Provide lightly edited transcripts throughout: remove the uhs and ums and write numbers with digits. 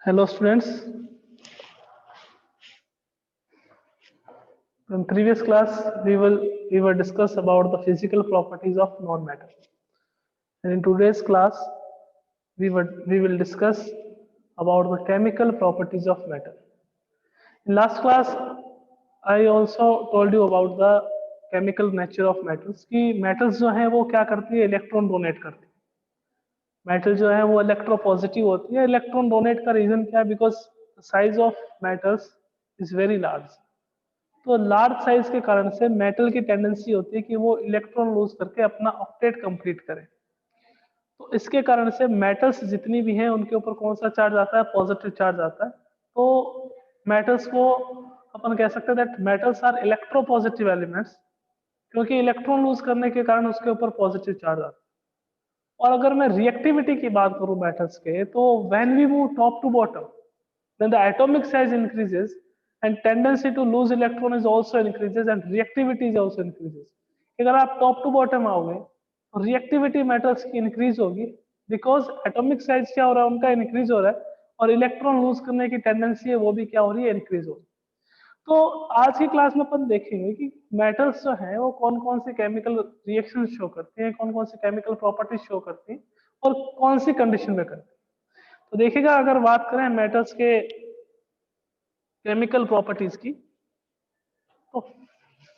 Hello students. In previous class we were discuss about the physical properties of non-matter. And in today's class we will discuss about the chemical properties of matter. In last class I also told you about the chemical nature of metals कि metals जो हैं वो क्या करती है, electron donate करती है. Metal जो है वो इलेक्ट्रोपॉजिटिव होती है. इलेक्ट्रॉन डोनेट का रीजन क्या है? Because size of metals is very large. तो लार्ज साइज के कारण से मेटल की टेंडेंसी होती है कि वो इलेक्ट्रॉन लूज करके अपना ऑक्टेट कंप्लीट करे. तो इसके कारण से मेटल्स जितनी भी हैं उनके ऊपर कौन सा चार्ज आता है? पॉजिटिव चार्ज आता है. तो मेटल्स को अपन कह सकते हैं that metals are electropositive elements, क्योंकि इलेक्ट्रॉन लूज करने के कारण उसके ऊपर पॉजिटिव चार्ज आता है. और अगर मैं रिएक्टिविटी की बात करूं मेटल्स के, तो when we move top to bottom then the atomic size increases and tendency to lose electron is also increases and reactivity is also increases. अगर आप टॉप टू बॉटम आओगे तो रिएक्टिविटी मेटल्स की इंक्रीज होगी, because atomic size क्या हो रहा है? उनका इंक्रीज हो रहा है, और इलेक्ट्रॉन लूज करने की टेंडेंसी है वो भी क्या हो रही है? इंक्रीज हो रही है. तो आज की क्लास में अपन देखेंगे कि मेटल्स जो है वो कौन कौन सी केमिकल रिएक्शन शो करती हैं, कौन कौन सी केमिकल प्रॉपर्टीज शो करती हैं, और कौन सी कंडीशन में करती हैं. तो देखिएगा, अगर बात करें मेटल्स के केमिकल प्रॉपर्टीज की, तो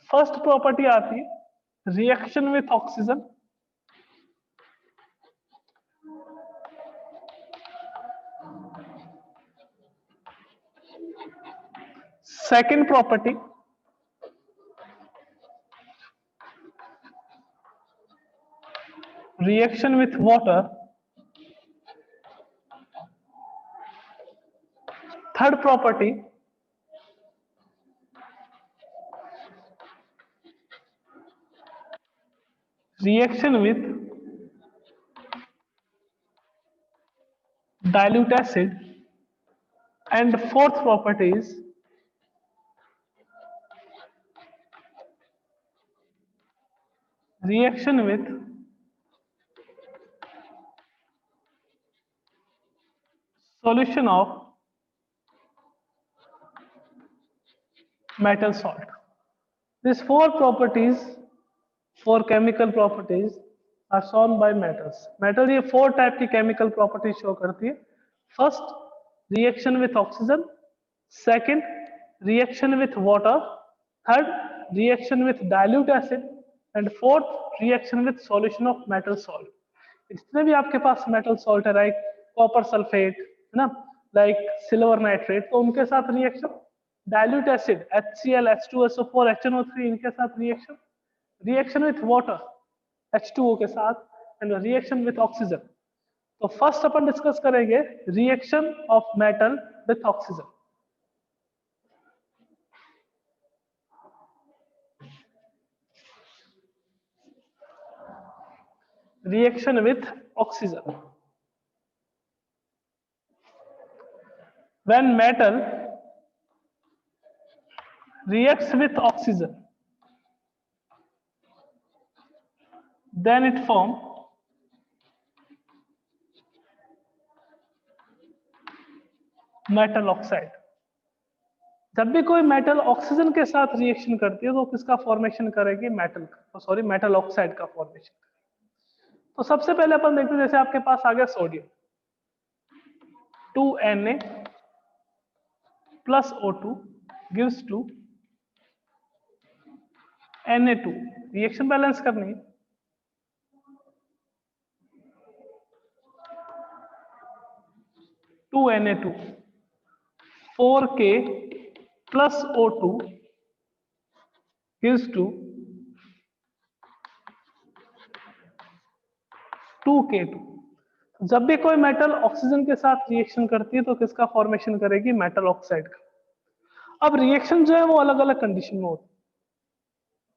फर्स्ट प्रॉपर्टी आती है reaction with oxygen. Second property reaction with water. Third property reaction with dilute acid, and fourth property is reaction with solution of metal salt. These four properties, four chemical properties are shown by metals. Metal ये four type की chemical properties show करती है. First, reaction with oxygen. Second, reaction with water. Third, reaction with dilute acid. And fourth, reaction with solution of metal salt. जितने भी आपके पास metal salt है, like copper sulphate है ना, like silver nitrate, तो उनके साथ reaction. Dilute acid HCl H2SO4 HNO3, इनके साथ reaction. Reaction with water H2O के साथ, एंड रिएक्शन विथ ऑक्सीजन. तो फर्स्ट अपन डिस्कस करेंगे reaction of metal with oxygen. Reaction with oxygen. When metal reacts with oxygen, then it form metal oxide. जब भी कोई metal oxygen के साथ reaction करती है तो किसका फॉर्मेशन करेगी? मेटल का, सॉरी मेटल ऑक्साइड का फॉर्मेशन. तो सबसे पहले अपन देखते हैं, जैसे आपके पास आ गया sodium 2Na plus O2 gives to Na2. Reaction balance करनी है. Two Na2 4K plus O2 gives to 2K2. जब भी कोई मेटल ऑक्सीजन के साथ रिएक्शन करती है तो किसका फॉर्मेशन करेगी? मेटल ऑक्साइड का. अब रिएक्शन जो है वो अलग अलग कंडीशन में होती है.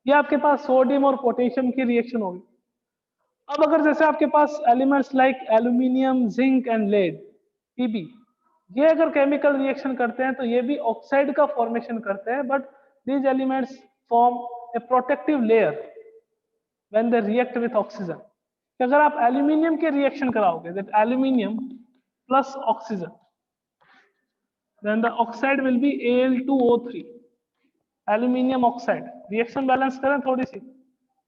ये आपके पास सोडियम और पोटेशियम की रिएक्शन होगी. अब अगर जैसे आपके पास elements like aluminium, zinc and lead Pb, ये अगर केमिकल रिएक्शन करते हैं तो ये भी ऑक्साइड का फॉर्मेशन करते हैं, but these elements form A protective layer when they react with oxygen. अगर आप एल्यूमिनियम के रिएक्शन कराओगे, that aluminium plus oxygen, then the oxide will be Al2O3, aluminium oxide. Reaction balance करें थोड़ी सी,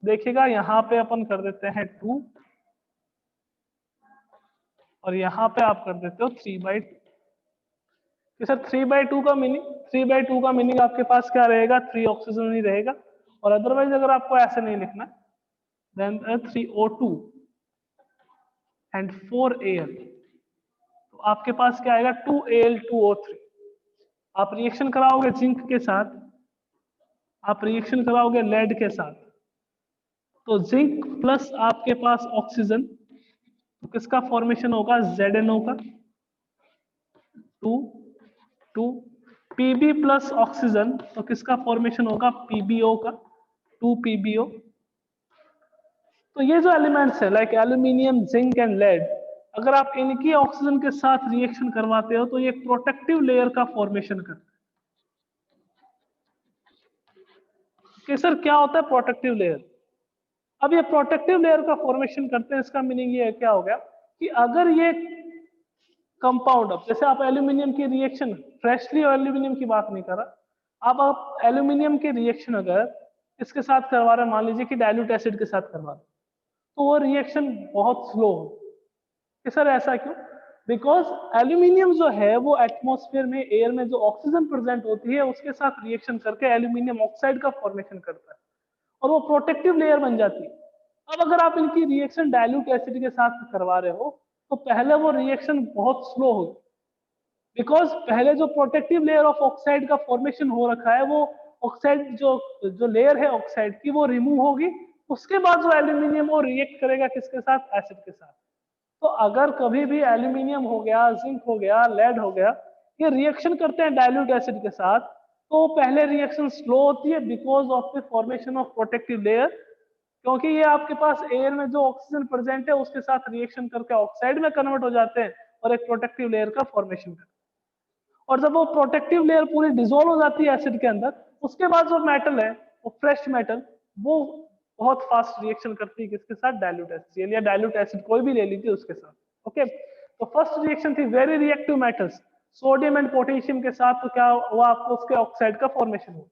देखिएगा यहाँ पे अपन कर देते हैं 2 और यहाँ पे आप कर देते हो 3/2। कि सर 3/2 का मीनिंग, 3/2 का मीनिंग आपके पास क्या रहेगा, 3 ऑक्सीजन ही रहेगा। और अदरवाइज अगर आपको ऐसे नहीं लिखना, देन 3O2 एंड 4Al, तो आपके पास क्या आएगा 2Al2O3। आप रिएक्शन कराओगे जिंक के साथ, आप रिएक्शन कराओगे लेड के साथ, तो जिंक प्लस आपके पास ऑक्सीजन, तो किसका फॉर्मेशन होगा, ZNO का 2 Pb प्लस ऑक्सीजन, तो किसका फॉर्मेशन होगा, PbO का 2PbO। तो ये जो एलिमेंट्स है like aluminium, zinc and lead, अगर आप इनकी ऑक्सीजन के साथ रिएक्शन करवाते हो तो ये प्रोटेक्टिव लेयर का फॉर्मेशन करता है। कि सर क्या होता है प्रोटेक्टिव लेयर? अब ये प्रोटेक्टिव लेयर का फॉर्मेशन करते हैं, इसका मीनिंग ये क्या हो गया कि अगर ये कंपाउंड, अब जैसे आप एल्यूमिनियम की रिएक्शन, फ्रेशली एल्यूमिनियम की बात नहीं कर रहा, अब आप एल्यूमिनियम की रिएक्शन अगर इसके साथ करवा रहे हैं, मान लीजिए कि डाइल्यूट एसिड के साथ करवा रहे हैं, तो वो रिएक्शन बहुत स्लो हो। कि सर ऐसा क्यों? बिकॉज एल्यूमिनियम जो है वो एटमॉस्फेयर में, एयर में जो ऑक्सीजन प्रेजेंट होती है उसके साथ रिएक्शन करके एल्यूमिनियम ऑक्साइड का फॉर्मेशन करता है और वो प्रोटेक्टिव लेयर बन जाती है। अब अगर आप इनकी रिएक्शन डाइल्यूट एसिड के साथ करवा रहे हो तो पहले वो रिएक्शन बहुत स्लो होगी, बिकॉज पहले जो प्रोटेक्टिव लेयर ऑफ ऑक्साइड का फॉर्मेशन हो रखा है, वो ऑक्साइड जो लेयर है ऑक्साइड की वो रिमूव होगी, उसके बाद जो एल्यूमिनियम वो रिएक्ट करेगा किसके साथ, एसिड के साथ। तो अगर कभी भी एल्यूमिनियम हो गया, जिंक हो गया, लेड हो गया, ये रिएक्शन करते हैं डाइल्यूट एसिड के साथ, तो पहले रिएक्शन स्लो होती है because of the formation of protective layer, क्योंकि ये आपके पास एयर में जो ऑक्सीजन प्रेजेंट है उसके साथ रिएक्शन करके ऑक्साइड में कन्वर्ट हो जाते हैं और एक प्रोटेक्टिव लेयर का फॉर्मेशन करते हैं। और जब वो प्रोटेक्टिव लेयर पूरी डिसॉल्व हो जाती है एसिड के अंदर, उसके बाद जो मेटल है वो फ्रेश मेटल, वो बहुत फास्ट रिएक्शन करती है किसके साथ, डाइल्यूट एसिड, या डाइल्यूट एसिड कोई भी ले लीजिए उसके साथ। ओके, तो फर्स्ट रिएक्शन थी very reactive metals, sodium and potassium के साथ, तो क्या हुआ आपको, उसके ऑक्साइड का फॉर्मेशन हुआ।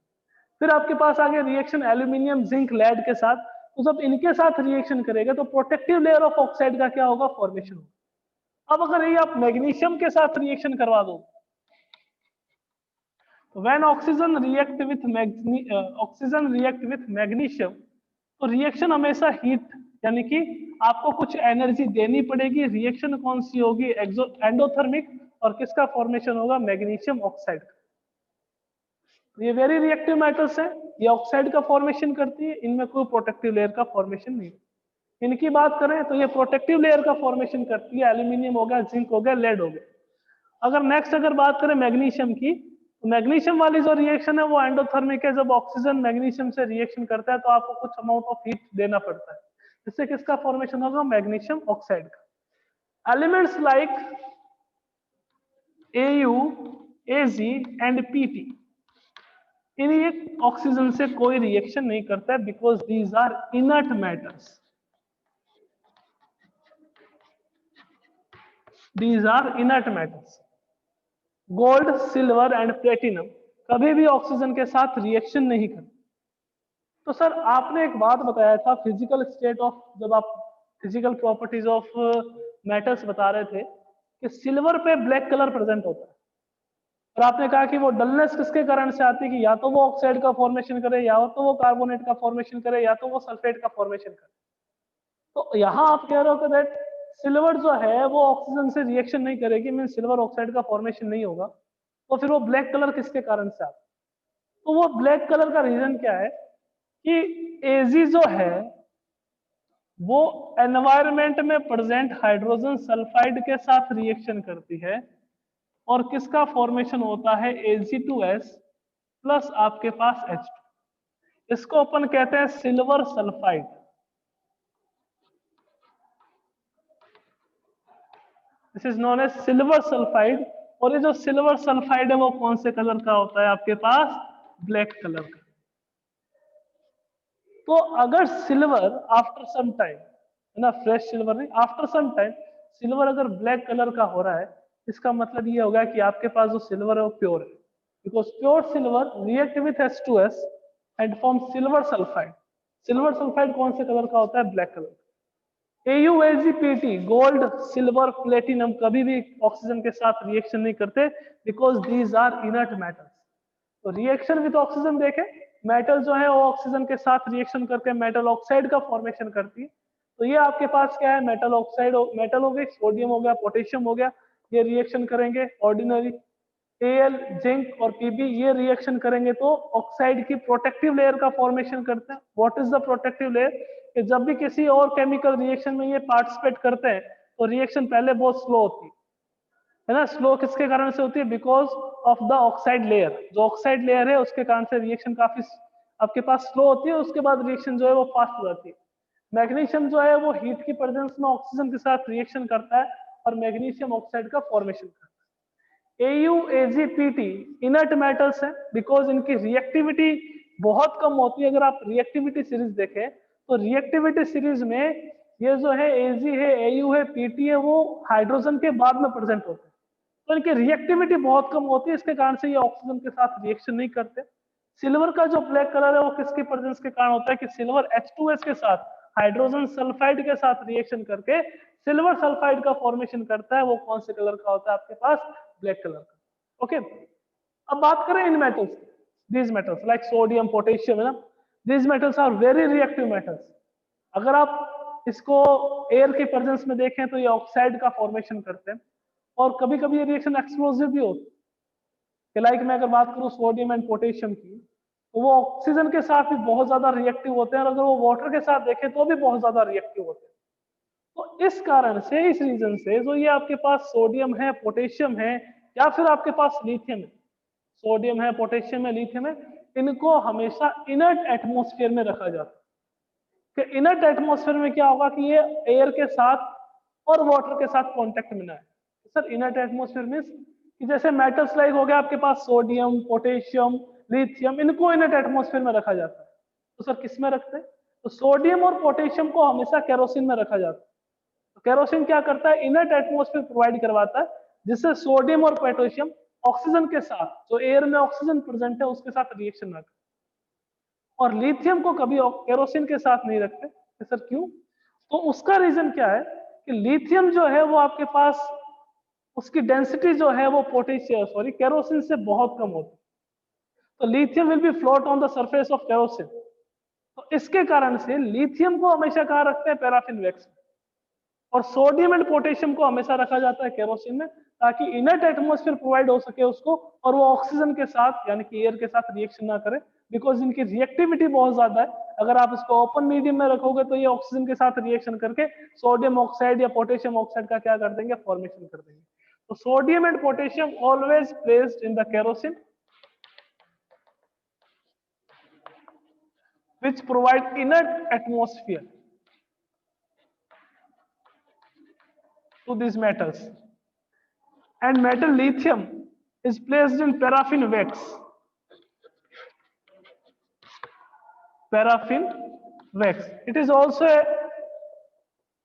फिर आपके पास आ गया रिएक्शन एल्यूमिनियम, जिंक, लेड के साथ, तो जब इनके साथ रिएक्शन करेगा तो प्रोटेक्टिव लेयर ऑफ ऑक्साइड का क्या होगा, फॉर्मेशन होगा। अब अगर ये आप मैग्नीशियम के साथ रिएक्शन करवा दो, when oxygen react with magnesium, तो रिएक्शन हमेशा हीट, यानी कि आपको कुछ एनर्जी देनी पड़ेगी। रिएक्शन कौन सी होगी, एंडोथर्मिक, और किसका फॉर्मेशन होगा, मैग्नीशियम ऑक्साइड का। ये वेरी रिएक्टिव मेटल्स है, ये ऑक्साइड का फॉर्मेशन करती है, इनमें कोई प्रोटेक्टिव लेयर का फॉर्मेशन नहीं। इनकी बात करें तो ये प्रोटेक्टिव लेयर का फॉर्मेशन करती है, एल्यूमिनियम हो गया, जिंक हो गया, लेड हो गया। अगर नेक्स्ट अगर बात करें मैग्नीशियम की, तो मैग्नीशियम वाली जो रिएक्शन है वो एंडोथर्मिक है। जब ऑक्सीजन मैग्नीशियम से रिएक्शन करता है तो आपको कुछ अमाउंट ऑफ हीट देना पड़ता है, इससे किसका फॉर्मेशन होगा, मैग्नीशियम ऑक्साइड का। Elements like Au, Ag and Pp, ये ऑक्सीजन से कोई रिएक्शन नहीं करता है because these are inert matters, these are inert matters. Gold, silver and platinum कभी भी ऑक्सीजन के साथ रिएक्शन नहीं करते। तो सर आपने एक बात बताया था फिजिकल स्टेट ऑफ, जब आप फिजिकल प्रॉपर्टीज ऑफ मेटल्स बता रहे थे कि सिल्वर पे ब्लैक कलर प्रेजेंट होता है, और आपने कहा कि वो डलनेस किसके कारण से आती है, कि या तो वो ऑक्साइड का फॉर्मेशन करे, या तो वो कार्बोनेट का फॉर्मेशन करे, या तो वो सल्फेट का फॉर्मेशन करे। तो यहाँ आप कह रहे हो कि दैट सिल्वर जो है वो ऑक्सीजन से रिएक्शन नहीं करेगी, मीन सिल्वर ऑक्साइड का फॉर्मेशन नहीं होगा, तो फिर वो ब्लैक कलर किसके कारण से आता है? तो वो ब्लैक कलर का रीजन क्या है कि एजी जो है वो एनवायरमेंट में प्रेजेंट हाइड्रोजन सल्फाइड के साथ रिएक्शन करती है और किसका फॉर्मेशन होता है, Ag2S प्लस आपके पास H2। इसको अपन कहते हैं silver sulphide. This is known as silver sulphide. और ये जो सिल्वर सल्फाइड है वो कौन से कलर का होता है आपके पास, ब्लैक कलर का। तो अगर सिल्वर आफ्टर सम टाइम, है ना, फ्रेश सिल्वर नहीं, आफ्टर सम टाइम सिल्वर अगर ब्लैक कलर का हो रहा है, इसका मतलब ये होगा कि आपके पास जो सिल्वर है वो प्योर है, because pure silver react with H2S and form silver sulphide. Silver sulphide कौन से कलर का होता है? Black colour. AuAgPt gold silver platinum कभी भी ऑक्सीजन के साथ रिएक्शन नहीं करते, because these are inert metals. तो रिएक्शन विद ऑक्सीजन देखें, मेटल जो है वो ऑक्सीजन के साथ रिएक्शन करके मेटल ऑक्साइड का फॉर्मेशन करती है। तो ये आपके पास क्या है? मेटल ऑक्साइड, मेटल हो गई, सोडियम हो गया, पोटेशियम हो गया, ये रिएक्शन करेंगे ऑर्डिनरी। Al जिंक और Pb ये रिएक्शन करेंगे तो ऑक्साइड की प्रोटेक्टिव लेयर का फॉर्मेशन करते हैं। What is the protective layer? कि जब भी किसी और केमिकल रिएक्शन में ये पार्टिसिपेट करते हैं तो रिएक्शन पहले बहुत स्लो होती है ना। स्लो किसके कारण से होती है? Because of the oxide layer. जो ऑक्साइड लेयर है उसके कारण से रिएक्शन काफी आपके पास स्लो होती है, उसके बाद रिएक्शन जो है वो फास्ट हो जाती है। मैग्नीशियम जो है वो हीट की प्रेजेंस में ऑक्सीजन के साथ रिएक्शन करता है और मैग्नीशियम ऑक्साइड का फॉर्मेशन करता है। AuAgPt इनर्ट मेटल्स है, बिकॉज इनकी रिएक्टिविटी बहुत कम होती है। अगर आप रिएक्टिविटी सीरीज देखें तो रिएक्टिविटी सीरीज में ये जो है Ag है, Au है, Pt है, वो हाइड्रोजन के बाद में प्रेजेंट होते हैं, तो इनकी रिएक्टिविटी बहुत कम होती है, इसके कारण से ये ऑक्सीजन के साथ रिएक्शन नहीं करते। सिल्वर का जो ब्लैक कलर है वो किसकी प्रेजेंस के कारण होता है? कि सिल्वर H2S के साथ हाइड्रोजन सल्फाइड के साथ रिएक्शन करके सिल्वर सल्फाइड का फॉर्मेशन करता है। वो कौन से कलर का होता है आपके पास? ब्लैक कलर का। ओके, अब बात करें इन मेटल्स की। These metals like sodium, potassium है ना, these metals are very reactive metals. अगर आप इसको एयर के प्रेजेंस में देखें तो ये ऑक्साइड का फॉर्मेशन करते हैं और कभी कभी ये रिएक्शन एक्सप्लोसिव भी होती है। लाइक मैं अगर बात करूं सोडियम एंड पोटेशियम की, तो वो ऑक्सीजन के साथ भी बहुत ज्यादा रिएक्टिव होते हैं और अगर वो वाटर के साथ देखें तो भी बहुत ज्यादा रिएक्टिव होते हैं। तो इस कारण से, इस रीजन से जो ये आपके पास सोडियम है, पोटेशियम है, या फिर आपके पास लिथियम है, सोडियम है, पोटेशियम है, लिथियम है, इनको हमेशा इनर्ट एटमॉस्फेयर में रखा जाता है। कि इनर्ट एटमॉस्फेयर में क्या होगा कि ये एयर के साथ और वाटर के साथ कांटेक्ट में ना है। सर इनर्ट एटमॉस्फेयर मींस कि जैसे मेटल्स लाइक हो गया आपके पास सोडियम, पोटेशियम, लिथियम, इनको इनर्ट एटमॉस्फेयर में रखा जाता है। तो सर किस में रखते हैं? तो सोडियम और पोटेशियम को हमेशा केरोसिन में रखा जाता है। तो केरोसिन क्या करता है? इनर्ट एटमॉस्फेयर प्रोवाइड करवाता है, जिससे सोडियम और पोटेशियम ऑक्सीजन के साथ, जो एयर में ऑक्सीजन प्रेजेंट है उसके साथ रिएक्शन ना करे। और लिथियम को कभी केरोसिन के साथ नहीं रखते। सर क्यों? तो उसका रीजन क्या है कि लिथियम जो है वो आपके पास उसकी डेंसिटी जो है वो पोटेशियम केरोसिन से बहुत कम होती है। तो lithium will be float on the surface of kerosene. तो इसके कारण से लिथियम को हमेशा कहाँ रखते हैं? पैराफिन वैक्स में। और सोडियम एंड पोटेशियम को हमेशा रखा जाता है केरोसिन में, ताकि इनर्ट एटमॉस्फेयर प्रोवाइड हो सके उसको और वो ऑक्सीजन के साथ यानी कि एयर के साथ रिएक्शन ना करे, बिकॉज इनकी रिएक्टिविटी बहुत ज्यादा है। अगर आप इसको ओपन मीडियम में रखोगे तो ये ऑक्सीजन के साथ रिएक्शन करके सोडियम ऑक्साइड या पोटेशियम ऑक्साइड का क्या कर देंगे? फॉर्मेशन कर देंगे। तो sodium and potassium always placed in the kerosene which provide inert atmosphere to these metals. And metal lithium is placed in paraffin wax. Paraffin wax. It is also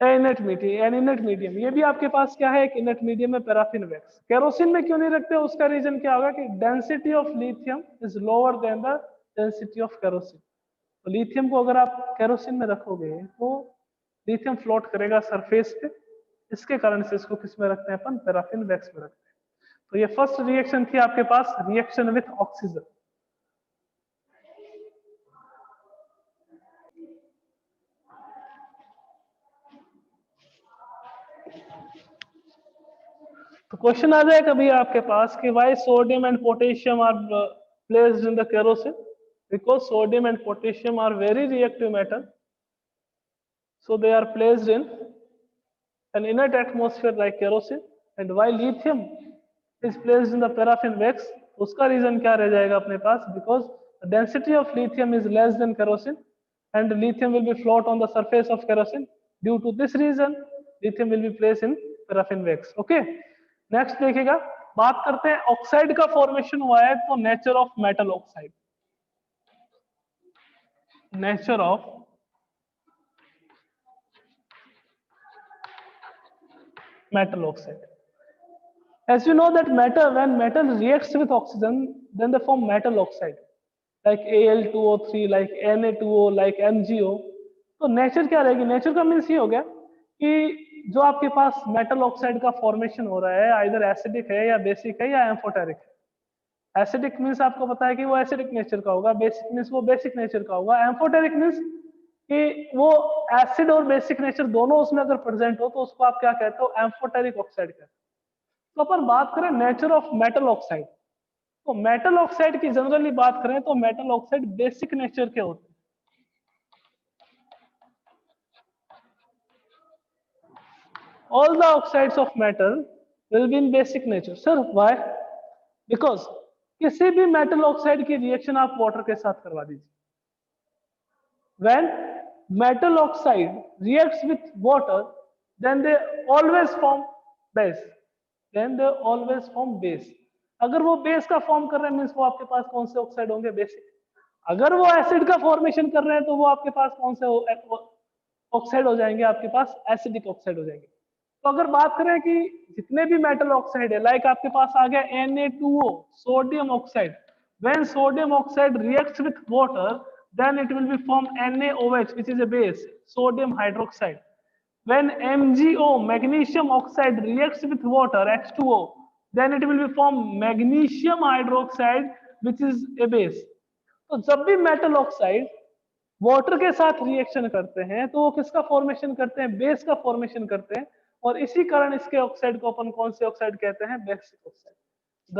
an inert medium. ये भी आपके पास क्या है? एक inert medium है, paraffin wax. Kerosene में क्यों नहीं रखते? उसका रीजन क्या होगा कि density of lithium is lower than the density of kerosene. तो लिथियम को अगर आप केरोसिन में रखोगे तो लिथियम फ्लोट करेगा सरफेस पे, इसके कारण से इसको किस में रखते हैं? अपन पैराफिन वैक्स में रखते हैं। तो ये फर्स्ट रिएक्शन थी आपके पास, रिएक्शन विथ ऑक्सीजन। तो क्वेश्चन आ जाए कभी आपके पास कि why sodium and potassium are placed in the kerosene? Because sodium and potassium are very reactive metal, so they are placed in an inert atmosphere like kerosene. And while lithium is placed in the paraffin wax, उसका reason क्या रह जाएगा अपने पास? Because the density of lithium is less than kerosene and lithium will be float on the surface of kerosene. Due to this reason lithium will be placed in paraffin wax. Okay, next देखिएगा, बात करते हैं oxide का formation हुआ है तो nature of metal oxide. Nature of metal oxide. As you know that metal, when metal reacts with oxygen, then they form metal oxide, like Al2O3, like Na2O, like MgO. तो nature क्या रहेगी? Nature का means ये हो गया कि जो आपके पास मेटल ऑक्साइड का फॉर्मेशन हो रहा है, आइदर एसिडिक है या बेसिक है या एम्फोटेरिक है। एसिडिक मीन्स आपको पता है कि वो एसिडिक नेचर का होगा, बेसिक मीन्स वो बेसिक नेचर का होगा, एम्फोटेरिक मीन्स कि वो एसिड और बेसिक नेचर दोनों उसमें अगर प्रेजेंट हो तो उसको आप क्या कहते हो? एम्फोटेरिक ऑक्साइड कहते हो। तो अपन बात करें नेचर ऑफ मेटल ऑक्साइड, तो मेटल ऑक्साइड की जनरली बात करें तो मेटल ऑक्साइड बेसिक नेचर के होते हैं। All the oxides of metal will be in basic nature. Sir, why? Because किसी भी मेटल ऑक्साइड की रिएक्शन आप वाटर के साथ करवा दीजिए, when metal oxide reacts with water, then they always form base, अगर वो बेस का फॉर्म कर रहे हैं मीन्स वो आपके पास कौन से ऑक्साइड होंगे? बेसिक। अगर वो एसिड का फॉर्मेशन कर रहे हैं तो वो आपके पास कौन से ऑक्साइड हो जाएंगे? आपके पास एसिडिक ऑक्साइड हो जाएंगे। तो अगर बात करें कि जितने भी मेटल ऑक्साइड है, लाइक आपके पास आ गया Na2O, sodium oxide, when sodium oxide reacts with water, then it will be form NaOH, which is a base, sodium hydroxide. When MgO, magnesium oxide, reacts with water, H2O, then it will be form magnesium hydroxide, which is a base. तो जब भी metal oxide water के साथ reaction करते हैं तो वो किसका फॉर्मेशन करते हैं? बेस का फॉर्मेशन करते हैं। और इसी कारण इसके ऑक्साइड को अपन कौन से ऑक्साइड कहते हैं? Basic oxide. The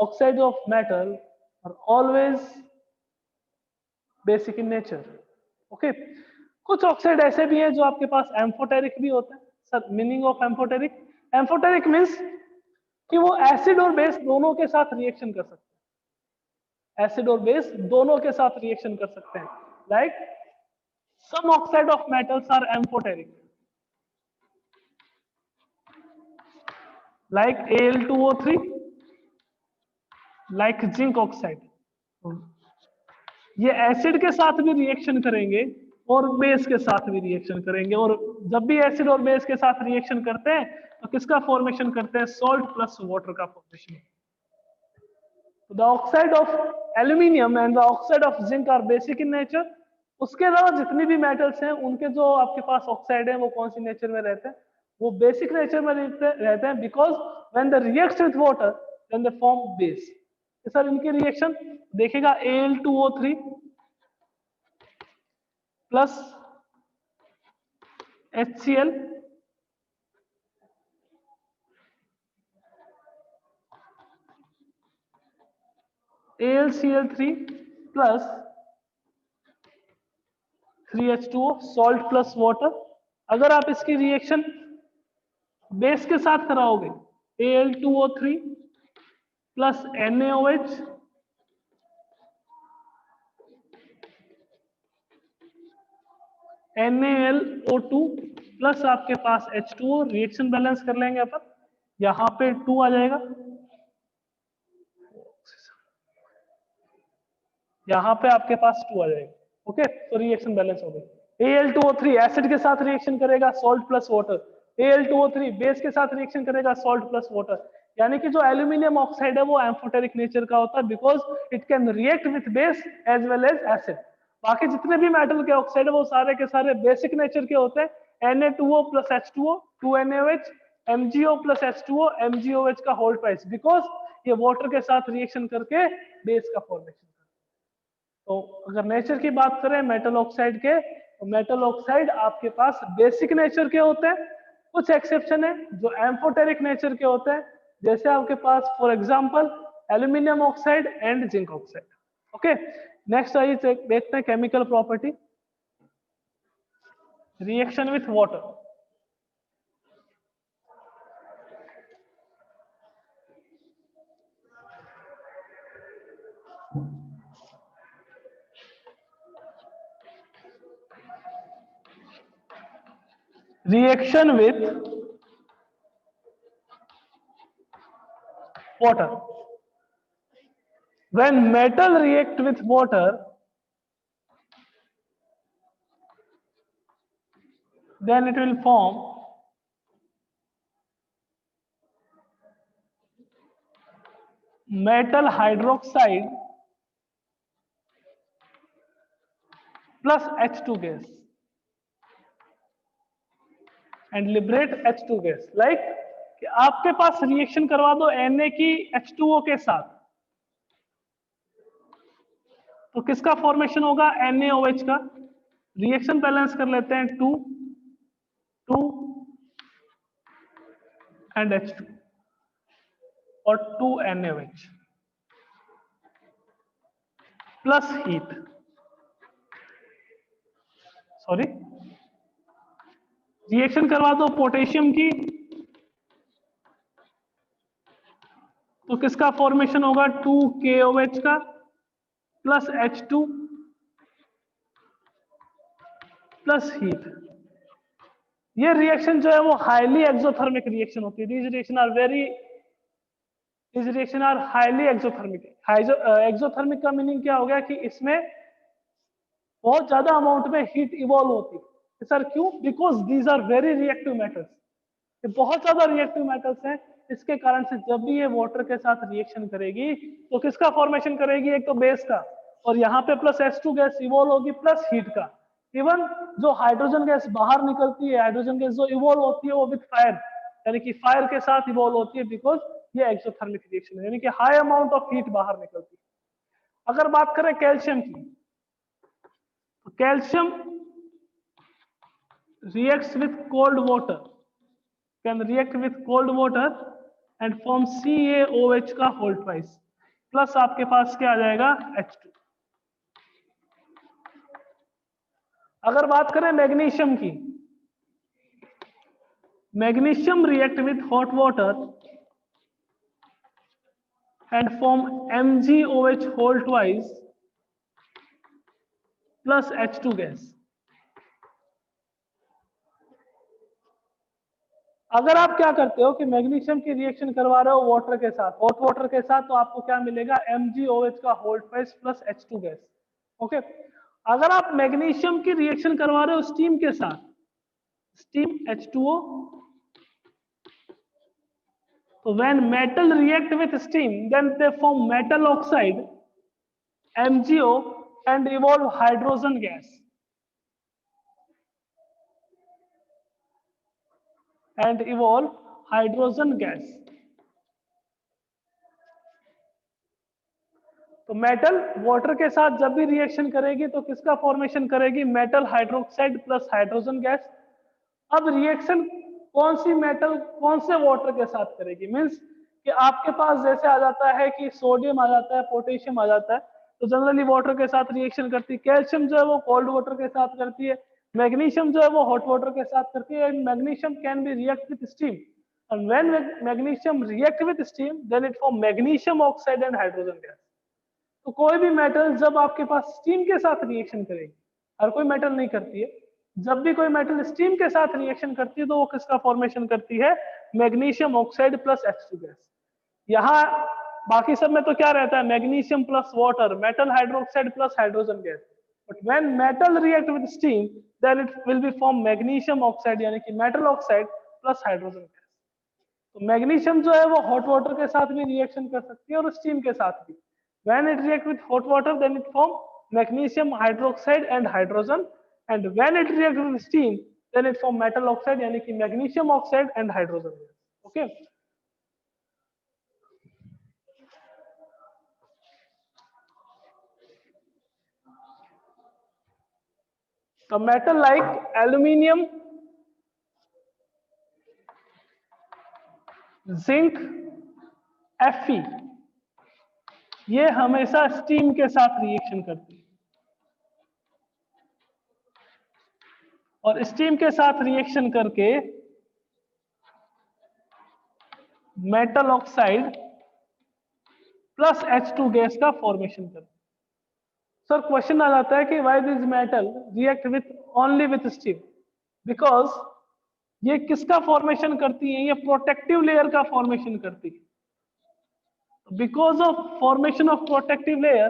oxide of metal are always basic in nature. Okay, कुछ ऑक्साइड ऐसे भी हैं जो आपके पास एम्फोटेरिक भी होते हैं। Sir, meaning of amphoteric? Amphoteric means कि वो एसिड और बेस दोनों के साथ रिएक्शन कर सकते हैं, एसिड और बेस दोनों के साथ रिएक्शन कर सकते हैं। Like some oxide of metals are amphoteric, like Al2O3, like zinc oxide। ये एसिड के साथ भी रिएक्शन करेंगे और बेस के साथ भी रिएक्शन करेंगे, और जब भी एसिड और बेस के साथ रिएक्शन करते हैं तो किसका फॉर्मेशन करते हैं? सॉल्ट प्लस वाटर का formation. The oxide of aluminium and the oxide of zinc are basic in nature. उसके अलावा जितनी भी मेटल्स हैं उनके जो आपके पास ऑक्साइड है वो कौन सी नेचर में रहते हैं? वो बेसिक नेचर में रहते हैं, because when they react with water then they form base. Sir, इनकी रिएक्शन देखिएगा, Al2O3 plus HCl AlCl3 plus 3H2O, salt plus water. अगर आप इसकी रिएक्शन बेस के साथ कराओगे, Al2O3 plus NaOH NaLO2 plus आपके पास H2O, रिएक्शन बैलेंस कर लेंगे अपन, यहां पे 2 आ जाएगा, यहां पे आपके पास 2 आ जाएगा। ओके, तो रिएक्शन बैलेंस हो गई। Al2O3 एसिड के साथ रिएक्शन करेगा, salt plus water. Al2O3 base के साथ रिएक्शन करेगा, सॉल्ट प्लस वाटर। यानी कि जो एल्यूमिनियम ऑक्साइड है वो एम्फोटेरिक नेचर का होता है, because it can react with base as well as acid. बाकी जितने भी मेटल के ऑक्साइड है वो सारे के सारे बेसिक नेचर के होते हैं। Na2O plus H2O, 2NaOH, MgO plus H2O, MgOH का होल ट्वाइस, बिकॉज ये वाटर के साथ रिएक्शन करके बेस का फॉर्मेशन। तो अगर नेचर की बात करें मेटल ऑक्साइड के, तो मेटल ऑक्साइड आपके पास बेसिक नेचर के होते हैं। कुछ एक्सेप्शन है जो एम्फोटेरिक नेचर के होते हैं, जैसे आपके पास for example aluminium oxide and zinc oxide. Okay, next आइए देखते हैं chemical property, reaction with water. Reaction with water. When metal react with water, then it will form metal hydroxide plus H2 gas and liberate H2 gas. Like कि आपके पास reaction करवा दो Na की H2O के साथ, तो किसका फॉर्मेशन होगा? NaOH का। रिएक्शन बैलेंस कर लेते हैं, 2 2 एंड H2 और 2 NaOH plus heat, sorry reaction करवा दो पोटेशियम की, तो किसका फॉर्मेशन होगा? 2KOH का प्लस H2 प्लस हीट। ये रिएक्शन जो है वो हाईली एक्सोथर्मिक रिएक्शन होती है। These reaction are highly exothermic. Exothermic का मीनिंग क्या हो गया कि इसमें बहुत ज्यादा अमाउंट में हीट इवॉल्व होती है। सर क्यों? Because these are very reactive metals. ये बहुत ज्यादा रिएक्टिव मेटल्स हैं, इसके कारण से जब भी ये वाटर के साथ रिएक्शन करेगी तो किसका फॉर्मेशन करेगी? एक तो बेस का, और यहाँ पे प्लस H2 गैस इवॉल्व होगी प्लस हीट का। इवन जो हाइड्रोजन गैस बाहर निकलती है, हाइड्रोजन गैस जो इवॉल्व होती है वो विद फायर, यानी कि फायर के साथ इवॉल्व होती है, बिकॉज ये एक्सोथर्मिक रिएक्शन है, यानी कि हाई अमाउंट ऑफ हीट बाहर निकलती है। अगर बात करें कैल्शियम की, तो calcium reacts with cold water, can react with cold water and form CaOH का whole twice, प्लस आपके पास क्या आ जाएगा? H2। अगर बात करें मैग्नीशियम की, magnesium react with hot water and form MgOH whole twice plus H2 gas. अगर आप क्या करते हो कि मैग्नीशियम की रिएक्शन करवा रहे हो वाटर के साथ, हॉट वाटर के साथ, तो आपको क्या मिलेगा? MgOH का whole twice plus H2 gas. Okay, अगर आप मैग्नीशियम की रिएक्शन करवा रहे हो स्टीम के साथ, स्टीम H2O, तो when metal react with steam then they form metal oxide MgO and evolve hydrogen gas and evolve hydrogen gas। तो मेटल वाटर के साथ जब भी रिएक्शन करेगी तो किसका फॉर्मेशन करेगी? Metal hydroxide plus hydrogen gas. अब रिएक्शन कौन सी मेटल कौन से वाटर के साथ करेगी? मींस कि आपके पास जैसे आ जाता है कि सोडियम आ जाता है, पोटेशियम आ जाता है, तो जनरली वाटर के साथ रिएक्शन करती है। कैल्शियम जो है वो कोल्ड वाटर के साथ करती है, मैग्नीशियम जो है वो हॉट वाटर के साथ करती है, and magnesium can be react with steam, and when magnesium react with steam then it form magnesium oxide and hydrogen gas। तो कोई भी मेटल जब आपके पास स्टीम के साथ रिएक्शन करेगी, हर कोई मेटल नहीं करती है, जब भी कोई मेटल स्टीम के साथ रिएक्शन करती है तो वो किसका फॉर्मेशन करती है? Magnesium oxide plus H2 gas. यहाँ बाकी सब में तो क्या रहता है? Magnesium plus water, metal hydroxide plus hydrogen gas. But when metal react with steam then it will be form magnesium oxide, यानी कि metal oxide plus hydrogen gas. तो मैग्नीशियम जो है वो हॉट वाटर के साथ भी रिएक्शन कर सकती है और स्टीम के साथ भी। When it react with hot water, then it form magnesium hydroxide and hydrogen, and when it react with steam, then it form metal oxide, यानी कि magnesium oxide and hydrogen। Okay. The metal like aluminium, zinc, Fe, ये हमेशा steam के साथ reaction करती है, और steam के साथ रिएक्शन करके metal oxide plus H2 gas का फॉर्मेशन करती है। सर क्वेश्चन आ जाता है कि why this metal react with only with steam? Because ये किसका फॉर्मेशन करती है? ये प्रोटेक्टिव लेयर का फॉर्मेशन करती है। Because of formation of protective layer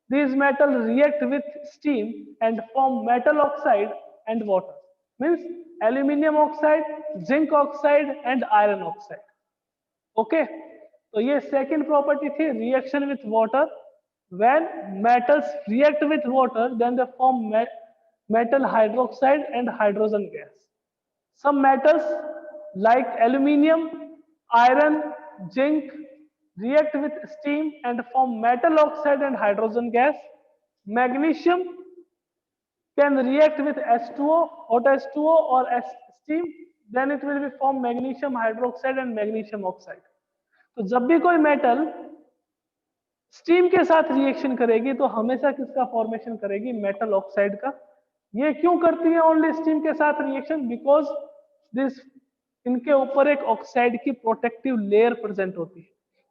this metal react with steam and form metal oxide and water, means aluminium oxide, zinc oxide and iron oxide. Okay, तो ये सेकंड प्रॉपर्टी थी reaction with water. When metals react with water then they form metal hydroxide and hydrogen gas. Some metals like aluminium, iron, zinc react with steam and form metal oxide and hydrogen gas. Magnesium can react with H2O, hot H2O or steam, then it will be form magnesium hydroxide and magnesium oxide. तो जब भी कोई metal steam के साथ reaction करेगी तो हमेशा किसका फॉर्मेशन करेगी? मेटल ऑक्साइड का. ये क्यों करती है ओनली स्टीम के साथ रिएक्शन? बिकॉज दिस इनके ऊपर एक ऑक्साइड की प्रोटेक्टिव लेयर प्रेजेंट होती है.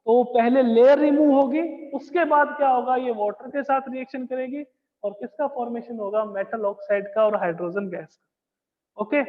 तो वो पहले लेयर रिमूव होगी, उसके बाद क्या होगा? ये वाटर के साथ रिएक्शन करेगी और किसका फॉर्मेशन होगा? मेटल ऑक्साइड का और हाइड्रोजन गैस का. ओके